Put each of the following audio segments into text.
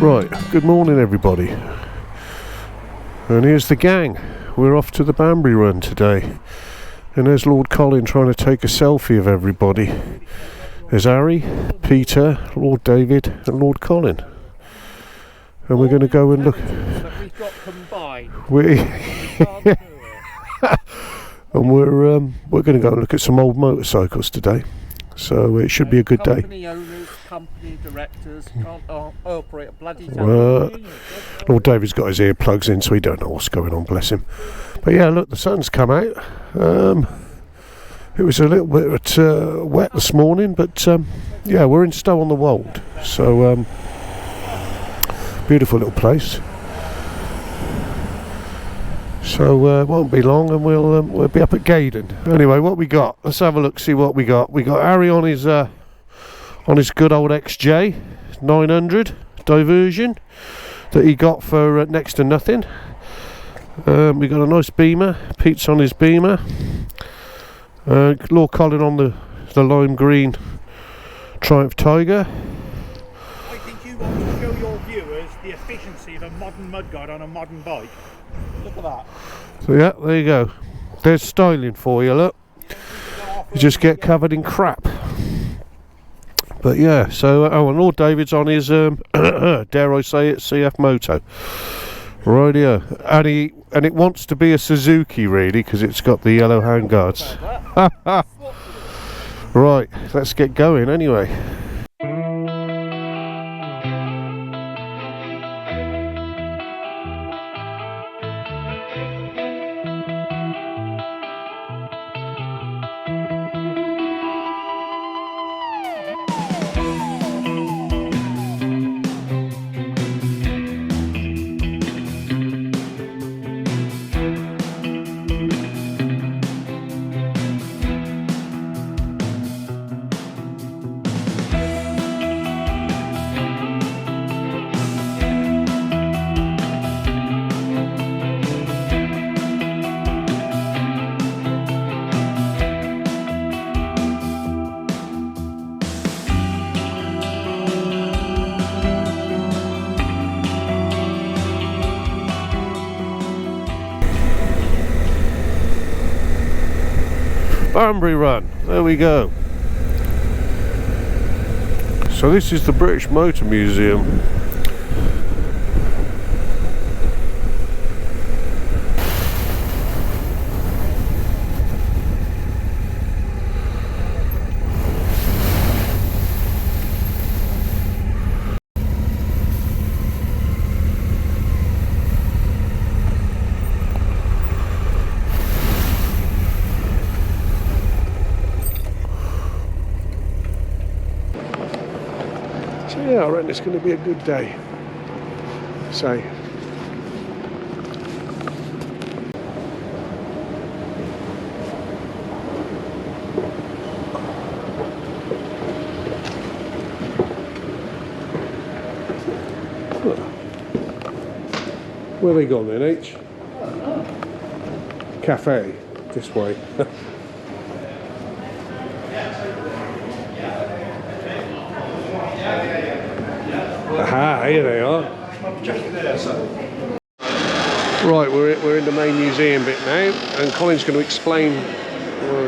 Right, good morning everybody. And here's the gang. We're off to the Banbury Run today. And there's Lord Colin trying to take a selfie of everybody. There's Harry, Peter, Lord David and Lord Colin. And we're going to go and look. We've got combined. And we're going to go and look at some old motorcycles today. So it should be a good day. Company owners, company directors can't operate a bloody Lord David's got his earplugs in, so he don't know what's going on, bless him. But yeah, look, the sun's come out. It was a little bit wet this morning, but yeah, we're in Stow on the Wold, so beautiful little place. So it won't be long, and we'll be up at Gaydon. Anyway, what we got? Let's have a look, see what we got. We got Harry on his good old XJ 900 diversion that he got for next to nothing. We got a nice Beamer. Pete's on his Beamer. Lord Colin on the lime green Triumph Tiger. I think you want to show your viewers the efficiency of a modern mudguard on a modern bike. Look at that. So yeah, there you go. There's styling for you, look. You just get covered in crap. But yeah, so and Lord David's on his dare I say it, CF Moto. Rightio. And it wants to be a Suzuki really, because it's got the yellow handguards. Right, let's get going anyway. Banbury Run, there we go. So this is the British Motor Museum. So yeah, I reckon it's going to be a good day. So where they gone then, H? Cafe, this way. Aha, here they are. Right, we're in the main museum bit now, and Colin's going to explain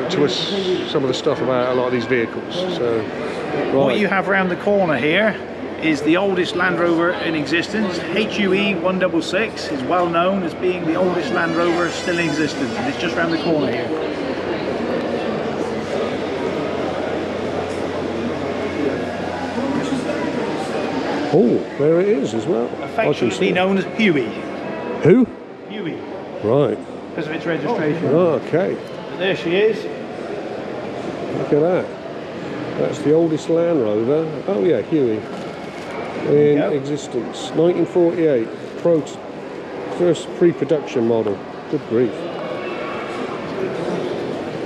to us some of the stuff about a lot of these vehicles. So, right. What you have round the corner here is the oldest Land Rover in existence. HUE 166 is well known as being the oldest Land Rover still in existence, and it's just round the corner here. Oh, there it is as well. Affectionately known as Huey. Who? Huey. Right. Because of its registration. Oh, okay. But there she is. Look at that. That's the oldest Land Rover. Oh yeah, Huey. In existence. 1948. First pre-production model. Good grief.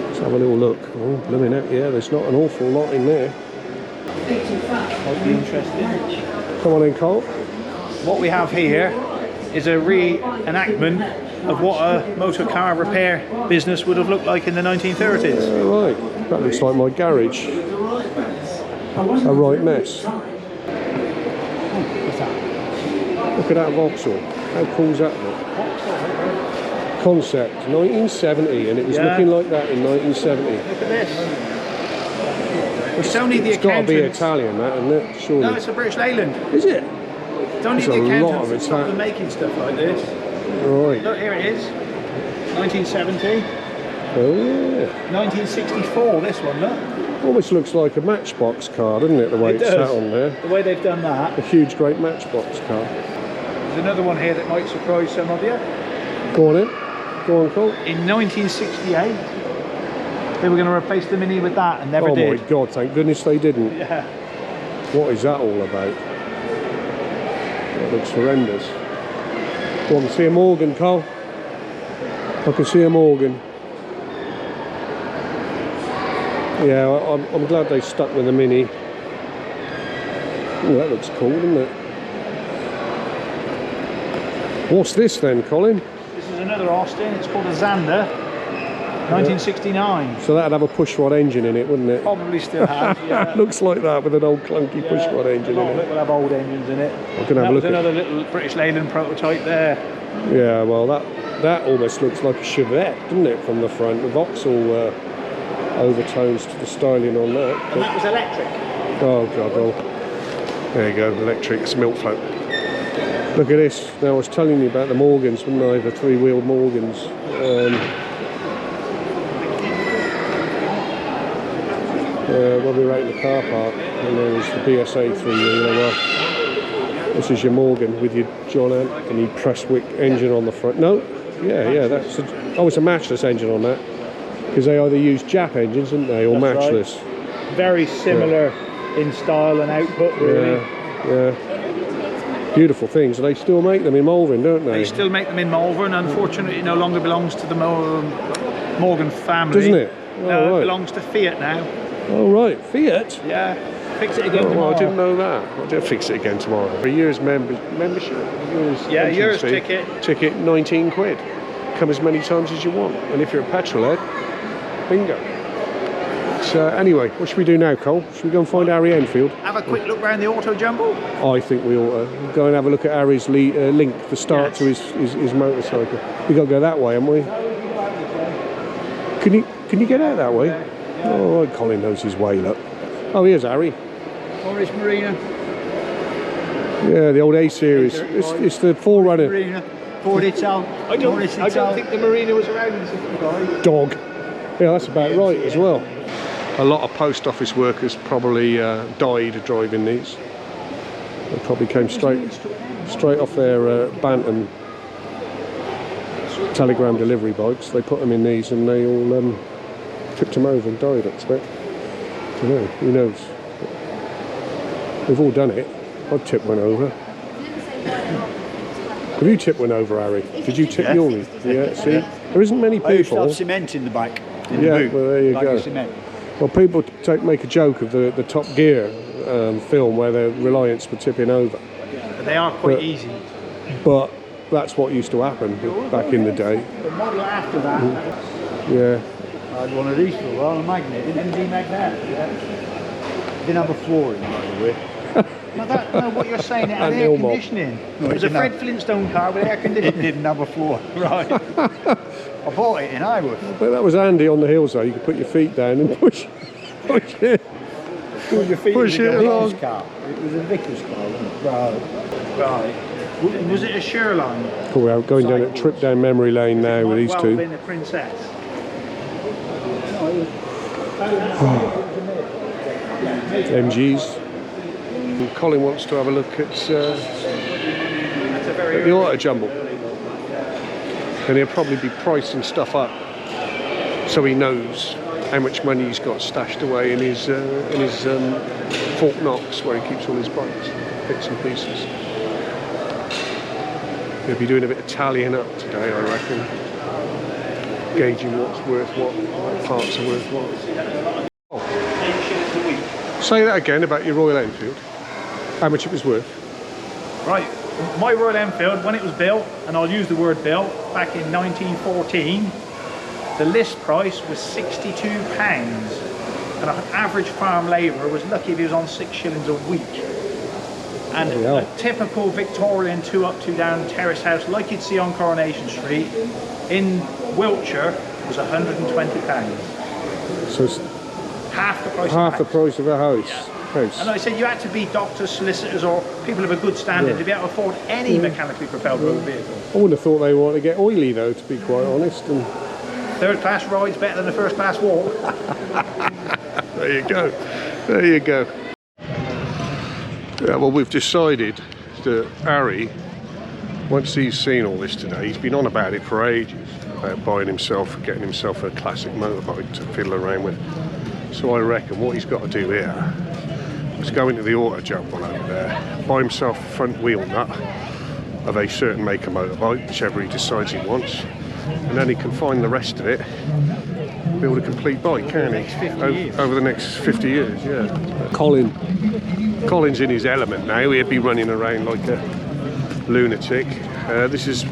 Let's have a little look. Oh, blooming heck, yeah, there's not an awful lot in there. Might be interesting. Come on in, Cole. What we have here is a reenactment of what a motor car repair business would have looked like in the 1930s. Right, that looks like my garage. A right mess. What's that? Look at that Vauxhall. How cool's that look? Concept, 1970, and it was looking like that in 1970. Look at this. It's only the It's got to be accountants. Italian, that, isn't it? Surely. No, it's a British Leyland. Is it? It's only There's the a lot accountants of that stop Italian. them making stuff like this. Right. Look, here it is. 1970. Oh yeah. 1964, this one, look. Almost looks like a Matchbox car, doesn't it? The way It it's sat does. on there. The way they've done that. A huge, great Matchbox car. There's another one here that might surprise some of you. Go on in. Go on, Cole. In 1968, they were going to replace the Mini with that and never Oh did. my God! Thank goodness they didn't. Yeah. What is that all about? That looks horrendous. Go on, see a Morgan, Cole. I can see a Morgan. Yeah, I'm glad they stuck with the Mini. Oh, that looks cool, doesn't it? What's this then, Colin? This is another Austin. It's called a Xander. 1969. So that'd have a pushrod engine in it, wouldn't it? Probably still has, yeah. Looks like that with an old clunky pushrod engine A lot in of it. it will have old engines in it. I can have a That was look at. another little British Leyland prototype there. Yeah, well that almost looks like a Chevette, doesn't it, from the front? The Vauxhall overtones to the styling on that. And that was electric. Oh God, well, there you go, electric, it's milk float. Look at this. Now I was telling you about the Morgans, wasn't I? The three-wheeled Morgans. When we were out in the car park, and there was the BSA three-wheeler. Well, this is your Morgan with your John Anthony Prestwick engine on the front. No, yeah, that's it's a matchless engine on that, because they either use Jap engines, didn't they, or That's matchless. right. Very similar in style and output, really. Yeah. Beautiful things. They still make them in Malvern, don't they? They still make them in Malvern. Unfortunately, it no longer belongs to the Morgan family. Doesn't it? No, Oh, right. it belongs to Fiat now. Oh right, Fiat. Yeah, fix it again Oh, well, tomorrow. I didn't know that. I'll just fix it again tomorrow. For a year's membership. Yeah, entrance year's fee. ticket. Ticket, 19 quid. Come as many times as you want. And if you're a petrol head, bingo. So anyway, what should we do now, Cole? Should we go and find Harry Enfield? Have a quick look round the auto jumble. I think we ought to go and have a look at Harry's link, the start to his motorcycle. We got to go that way, haven't we? Can you get out that way? Oh, right, Colin knows his way, look. Oh, here's Harry. Forest Marina. Yeah, the old A series. It's the Forerunner. Marina. Ford Ital. I don't think the Marina was around in 65. Dog. Yeah, that's about right as well. A lot of post office workers probably died driving these. They probably came straight off their Bantam telegram delivery bikes. They put them in these and they all tipped them over and died, I expect. I don't know, who knows? We've all done it. I've tipped one over. Have you tipped one over, Harry? Did you tip yours? Yeah, see? There isn't many I used to people. have cement in the back. In Yeah, the boot, well, there you like go. a cement. Well, people make a joke of the Top Gear film where the Reliance were tipping over. But they are quite But- easy. But that's what used to happen back in the day. The model after that, Yeah. I had one of these for a while, a magnet. MD Magnet. Yeah. Didn't have a floor in, by the way. No, what you're saying, it had And air Ilmo. conditioning. No, It was a it didn't Fred have- Flintstone car with air It conditioning. didn't have a floor. Right. I bought it in Iworth. But that was handy on the hills though. You could put your feet down and push it. Put your feet Push in it the along. Vickers car. It was a Vickers car, wasn't it? Right. Was it a Shoreline? Cool, we're going down a trip down memory lane now with these Well, two. been a Princess. MGs. And Colin wants to have a look at That's a very the auto jumble. And he'll probably be pricing stuff up so he knows how much money he's got stashed away in his Fort Knox, where he keeps all his bikes, bits and pieces. He'll be doing a bit of tallying up today, I reckon, gauging what's worth what parts are worth what. Say that again about your Royal Enfield. How much it was worth? Right. My Royal Enfield, when it was built, and I'll use the word built, back in 1914, the list price was £62. And an average farm labourer was lucky if he was on 6 shillings a week. And a typical Victorian 2 up, 2 down terrace house like you'd see on Coronation Street in Wiltshire was £120. So it's half the price half of the price of a house. And I said you had to be doctors, solicitors or people of a good standing to be able to afford any mechanically propelled road vehicle. I wouldn't have thought they want to get oily though, to be quite honest. And third class ride's better than a first class walk. there you go. There you go. Yeah, well, we've decided that Harry, once he's seen all this today, he's been on about it for ages, about getting himself a classic motorbike to fiddle around with. So I reckon what he's got to do here is go into the auto jump one over there, buy himself a front wheel nut of a certain make of motorbike, whichever he decides he wants, and then he can find the rest of it, build a complete bike, can't he? Over the next 50 years, yeah. Colin's in his element now. He'd be running around like a lunatic. This is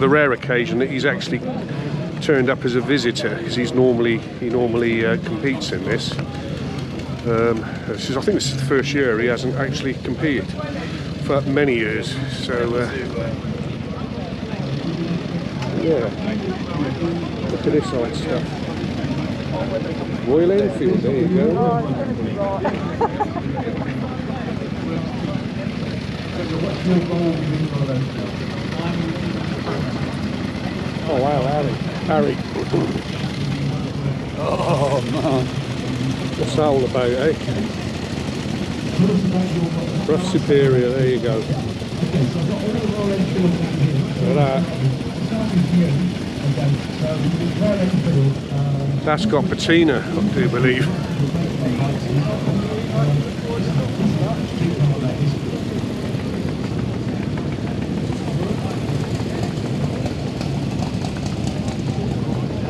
the rare occasion that he's actually turned up as a visitor, because he normally competes in this. I think this is the first year he hasn't actually competed for many years. So yeah, look at this sort of stuff. Royal Enfield, there you go. Oh wow, Harry. Oh man. What's that all about, eh? Rough Superior, there you go. Look at that. That's got patina, I do believe.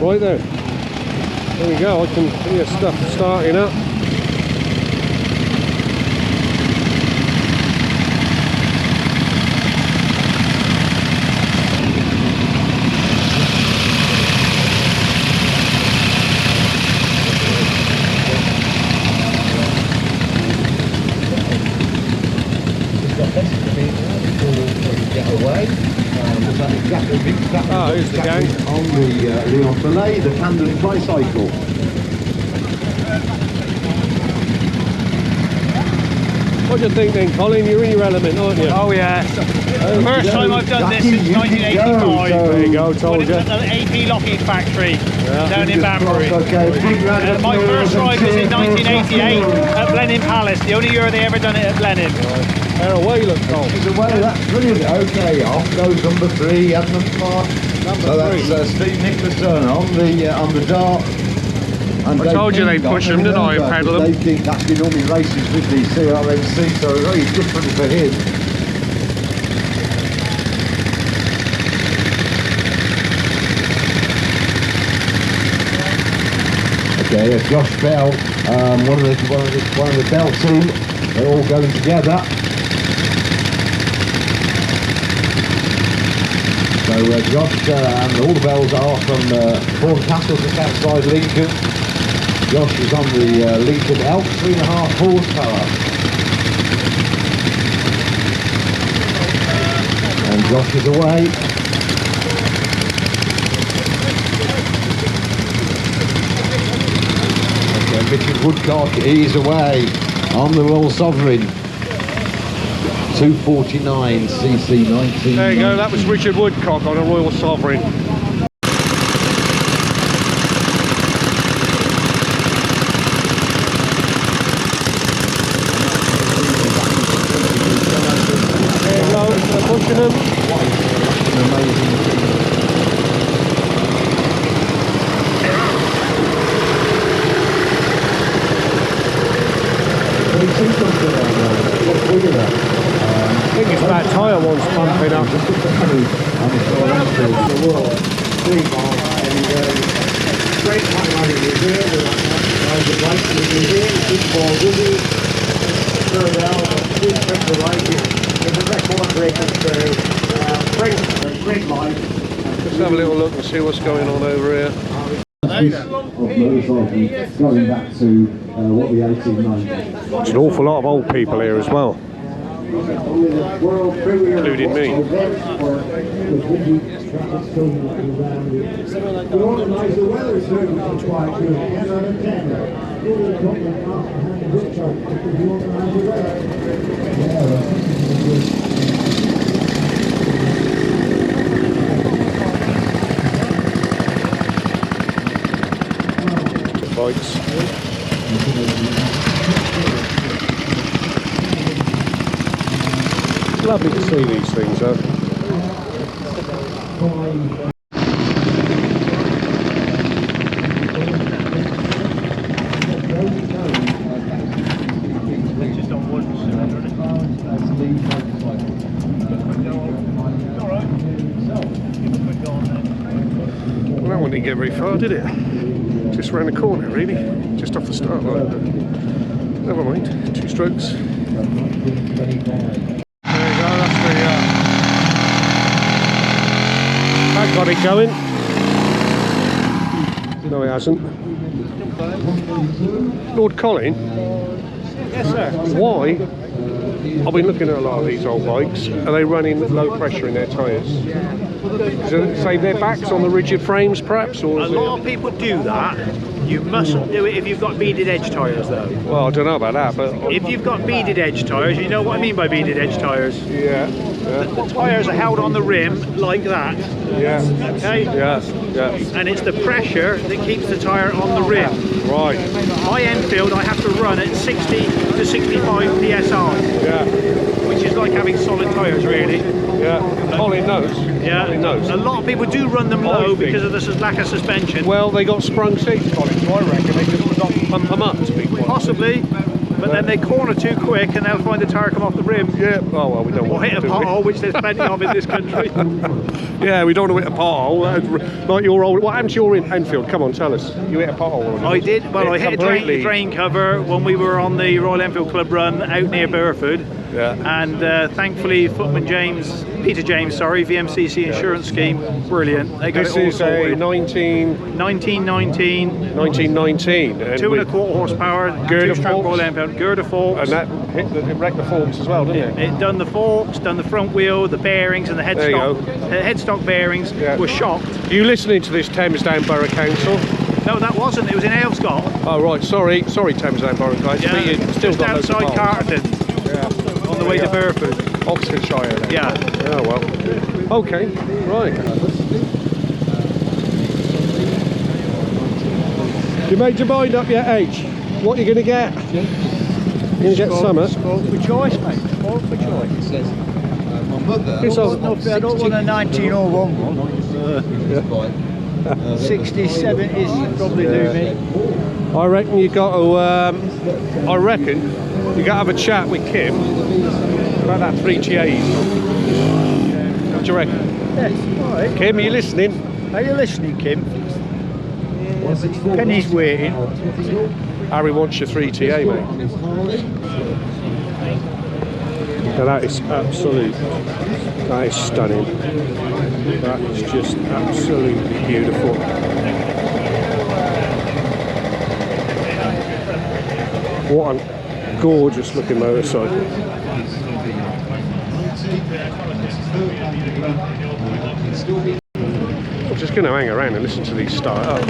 Right there. There we go, I can hear stuff starting up. Oh, here's the gang. On the Leon Belay, the tandem tricycle. What do you think then, Colin? You're in your element, aren't you? Oh yeah. First time I've done this since 1985. There you go, told you. At the AP Lockheed factory down in Banbury. Okay, My first ride was in 1988 at Blenheim Palace, the only year they ever done it at Blenheim. They're away, look, Cole. Well, that's brilliant. Okay, off goes number 3, Edmund Park. So that's Steve Nicholson on the dart. And I told you they'd push him, didn't I, and pedal him? That's been normally races with the CRMC, so very different for him. Okay, Josh Bell, one of the Bell team. They're all going together. So Josh and all the Bells are from Horncastle, just outside Lincoln. Josh is on the Lincoln Elk, 3.5 horsepower. And Josh is away. Okay, Richard Woodcock, he's away on the Royal Sovereign. 249 cc 19. There you go, that was Richard Woodcock on a Royal Sovereign. There you go, they're pushing them. I think it's about tyre ones pumping up. Let's have a little look and see what's going on over here. Going back to what the 1890s. There's an awful lot of old people here as well. including me. Bikes. Lovely to see these things though. Well, that one didn't get very far, did it? Just round the corner, really. Just off the start line. But never mind. 2 strokes. There you go. That's the. That got it going. No, it hasn't. Lord Colin. Yes, sir. Why? I've been looking at a lot of these old bikes. Are they running low pressure in their tyres? Does it say their backs on the rigid frames, perhaps? Or A is lot of people do that. You mustn't do it if you've got beaded edge tyres, though. Well, I don't know about that, but If you've got beaded edge tyres, you know what I mean by beaded edge tyres. yeah, The tyres are held on the rim like that, yeah, okay? yeah, yeah. And it's the pressure that keeps the tyre on the rim. Right. My Enfield, I have to run at 60 to 65 psi, Yeah, which is like having solid tyres, really. yeah. Colin knows. Yeah. Colin knows. A lot of people do run them low think- because of the lack of suspension. Well, they got sprung seats, Colin, so I reckon they just pump them up to be quite. Possibly, but then they corner too quick and they'll find the tyre come off the rim. Yeah. Oh well, we don't Or want hit a to, do we? pothole, which there's plenty of in this country. Yeah, we don't want to hit a pothole. Like your old. What happened to your Enfield? Come on, tell us. You hit a pothole. Or I did. Well, I hit a completely. drain cover when we were on the Royal Enfield Club run out near Burford. Yeah. And thankfully, Footman Peter James, VMCC insurance scheme, brilliant. They got This it all is a sorted. 1919. 1919, And 2.25 horsepower, Girder 2-stroke forks. Royal Enfield, girder forks. And that it wrecked the forks as well, didn't it? It done the forks, done the front wheel, the bearings, and the There you headstock. The headstock bearings Yeah. were shocked. You listening to this Thames Down Borough Council? No, that wasn't. It was in Aylescott. Oh right, sorry Thames Down Borough guys. Yeah, But you still just got loads of outside miles. Carterton, Yeah. on the way to Burford. Oxfordshire. Then. Yeah. Oh well. Okay. Right. You made your mind up yet, H? What are you going to get? You're going to get summer. Spoke for choice, mate. Spoke for choice. It's all- I don't want a 1901 one. 60s, 70s probably do me. I reckon you got to. I reckon you got to have a chat with Kim about that 3TAs. What do you reckon? Yes, all right. Kim, are you listening? Are you listening, Kim? Penny's waiting. Harry wants your 3TA, mate. Now that is absolute. That is stunning. That is just absolutely beautiful. What a gorgeous looking motorcycle. I'm just going to hang around and listen to these start up.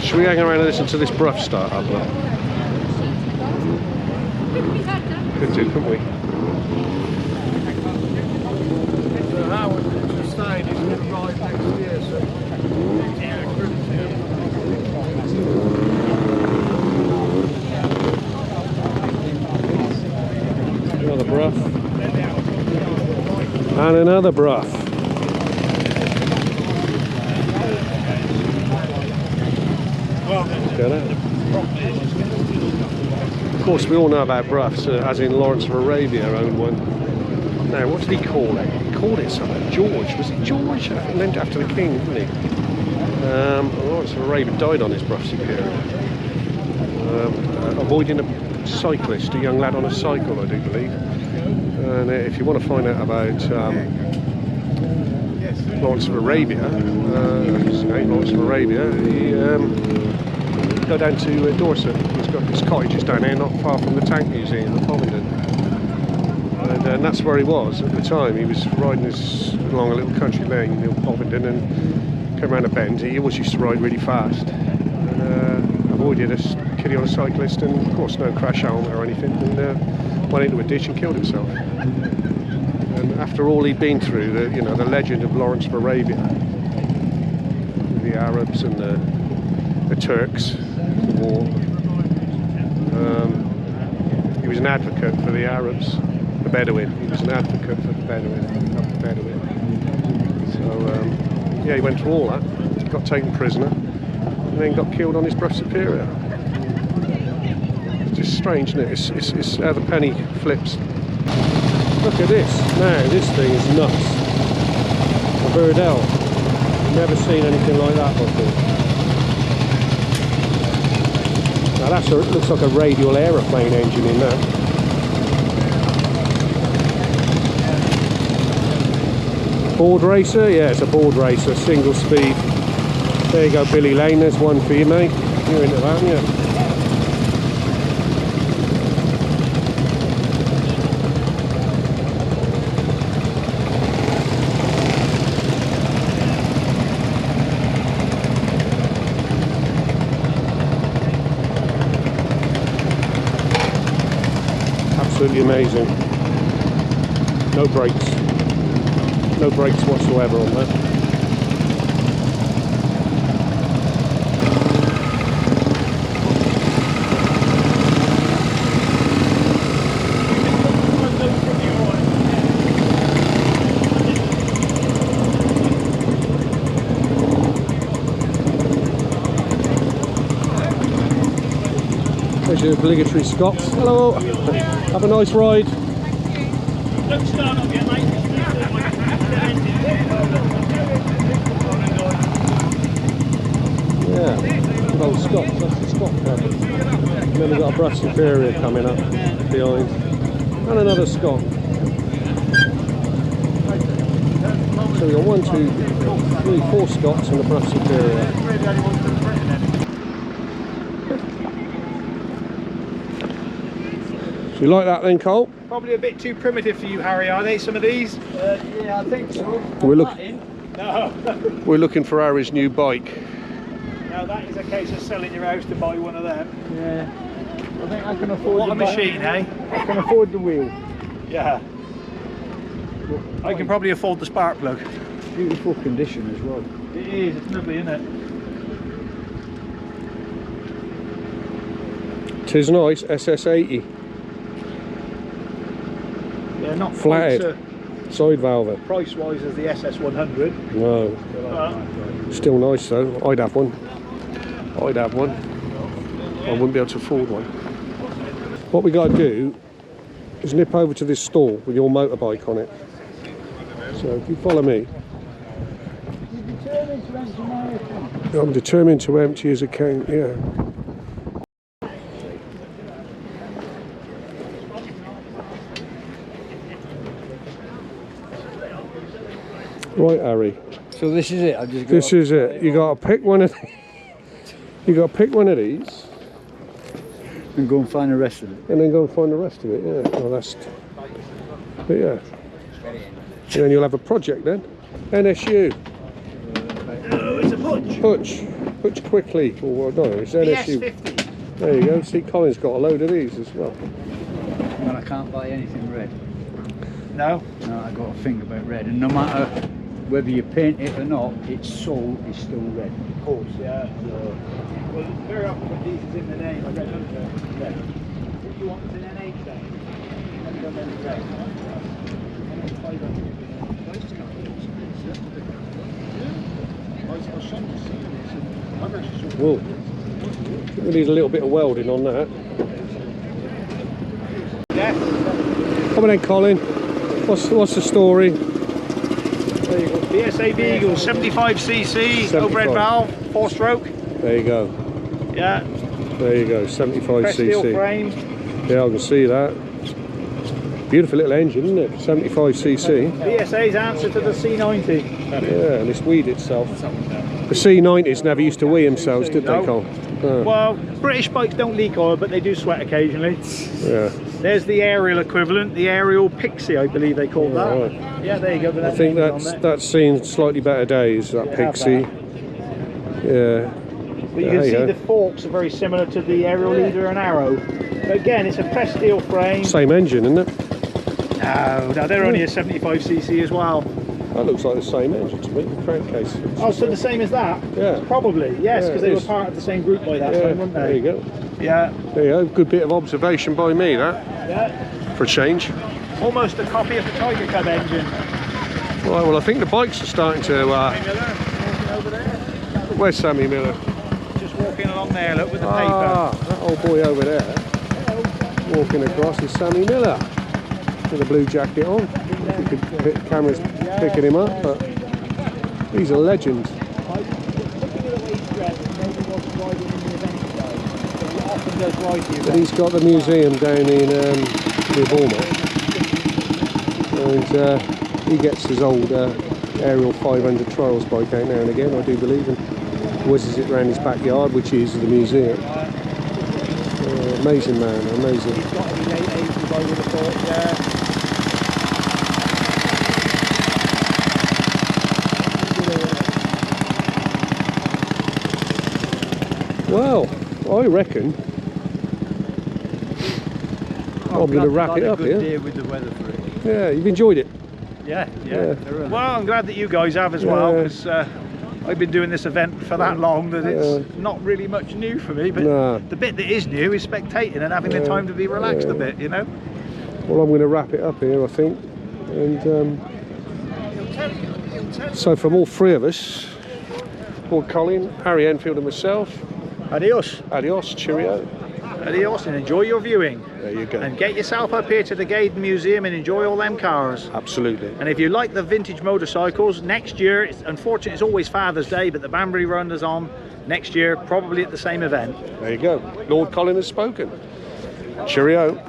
Should we hang around and listen to this Bruff start up? Could do, couldn't we? Another Bruff. And another Bruff. Of course, we all know about Bruffs, as in Lawrence of Arabia owned one. Now, what did he call it? He called it something. George. Was it George? Named after the king, didn't he? Lawrence of Arabia died on his Bruffsy period. Avoiding a cyclist, a young lad on a cycle, I do believe. And if you want to find out about Lawrence of Arabia, his name, Lawrence of Arabia, he go down to Dorset. He's got his cottages down there, not far from the Tank Museum, the Follingdon. And that's where he was at the time. He was riding along a little country lane near Bovingdon and came around a bend. He always used to ride really fast and avoided a kiddie on a cyclist, and of course no crash helmet or anything, and went into a ditch and killed himself. And after all he'd been through, the legend of Lawrence of Arabia, the Arabs and the Turks, the war. He was an advocate for the Arabs, the Bedouin. He was an advocate for the Bedouin. So yeah, he went through all that. He got taken prisoner, and then got killed on his breath superior. It's just strange, isn't it? It's how the penny flips. Look at this. Now this thing is nuts. A Birdell. Never seen anything like that before. Now that looks like a radial aeroplane engine in that. Board racer? Yeah, it's a board racer, single speed. There you go, Billy Lane, there's one for you, mate. You're into that, aren't you? Absolutely amazing. No brakes whatsoever on that. There's your obligatory Scots. Hello, have a nice ride. Don't start up yet, mate. Yeah, good old Scots, that's the Scot cab. And then we've got a Brush Superior coming up behind. And another Scot. So we've got 1, 2, 3, 4 Scots and a Brush Superior. You like that then, Cole? Probably a bit too primitive for you, Harry, are they, some of these? Yeah, I think so. No. We're looking for Harry's new bike. Now that is a case of selling your house to buy one of them. Yeah. I think I can afford What a machine, eh? I can afford the wheel. Yeah. I can probably afford the spark plug. Beautiful condition as well. It is, it's lovely, isn't it? Tis nice, SS80. Yeah, not Flatted. Side valve. Price wise as the SS100. No. Still nice though. I'd have one. I wouldn't be able to afford one. What we got to do is nip over to this stall with your motorbike on it. So if you follow me. I'm determined to empty his account, yeah. Right, Harry. So this is it. I just This is it. You got to pick one of. You got to pick one of these, and go and find the rest of it. and then go and find the rest of it. Yeah. Well, that's. But yeah. And then you'll have a project then. NSU. Oh, it's a Hutch quickly. Or no, it's NSU. PS50. There you go. See, Colin's got a load of these as well. And I can't buy anything red. No? No, I got a thing about red, and no matter whether you paint it or not, its soul is still red. Of course, yeah. Well, very often when these is in the name, I don't know. If you want it in NH then, you don't have red. Whoa. We need a little bit of welding on that. Yeah. Come on then, Colin. What's the story? There you go. BSA Beagle, 75cc, overhead valve, 4-stroke. There you go. Yeah. There you go. 75cc. Pressed steel frame. Yeah, I can see that. Beautiful little engine, isn't it? 75cc. BSA's answer to the C90. Yeah, and it's weed itself. The C90s never used to wee themselves, did they, No. Cole? No. Well, British bikes don't leak oil, but they do sweat occasionally. Yeah. There's the aerial equivalent, the aerial Pixie, I believe they called that. Right. Yeah, there you go. But I think that's seen slightly better days, that Pixie. Yeah. But you can see the forks are very similar to the aerial leader and arrow. But again, it's a pressed steel frame. Same engine, isn't it? No, they're only a 75cc as well. That looks like the same engine to me, the crankcase. Oh, so the same as that? Yeah. Probably, yes, Yeah, because it they were is. part of the same group by that time, weren't they? There you go. Yeah. There you go. Good bit of observation by me, that, Yeah. for a change. Almost a copy of the Tiger Cub engine. Right, well, I think the bikes are starting to... Miller, walking over there. Where's Sammy Miller? Just walking along there, look, with the Ah, that old boy over there, walking across is Sammy Miller, with a blue jacket on. The camera's picking him up, but he's a legend. But he's got the museum down in near Bournemouth, and he gets his old aerial 500 trials bike out now and again, I do believe, and whizzes it around his backyard, which is the museum. Amazing man, amazing. He's got to be late 80s, I would have thought, yeah. Well, I reckon I'm going to wrap it up here. Day with the weather for it. Yeah, you've enjoyed it. Yeah. Yeah. Well, I'm glad that you guys have as well, because I've been doing this event for that long that it's not really much new for me, but the bit that is new is spectating and having the time to be relaxed a bit, you know. Well, I'm going to wrap it up here, I think. And so from all three of us, Paul Colin, Harry Enfield and myself, Adios. adios, cheerio. Adios, and enjoy your viewing. There you go. And get yourself up here to the Gaydon Museum and enjoy all them cars. Absolutely. And if you like the vintage motorcycles, next year, unfortunately it's always Father's Day, but the Banbury Run is on next year, probably at the same event. There you go. Lord Colin has spoken. Cheerio.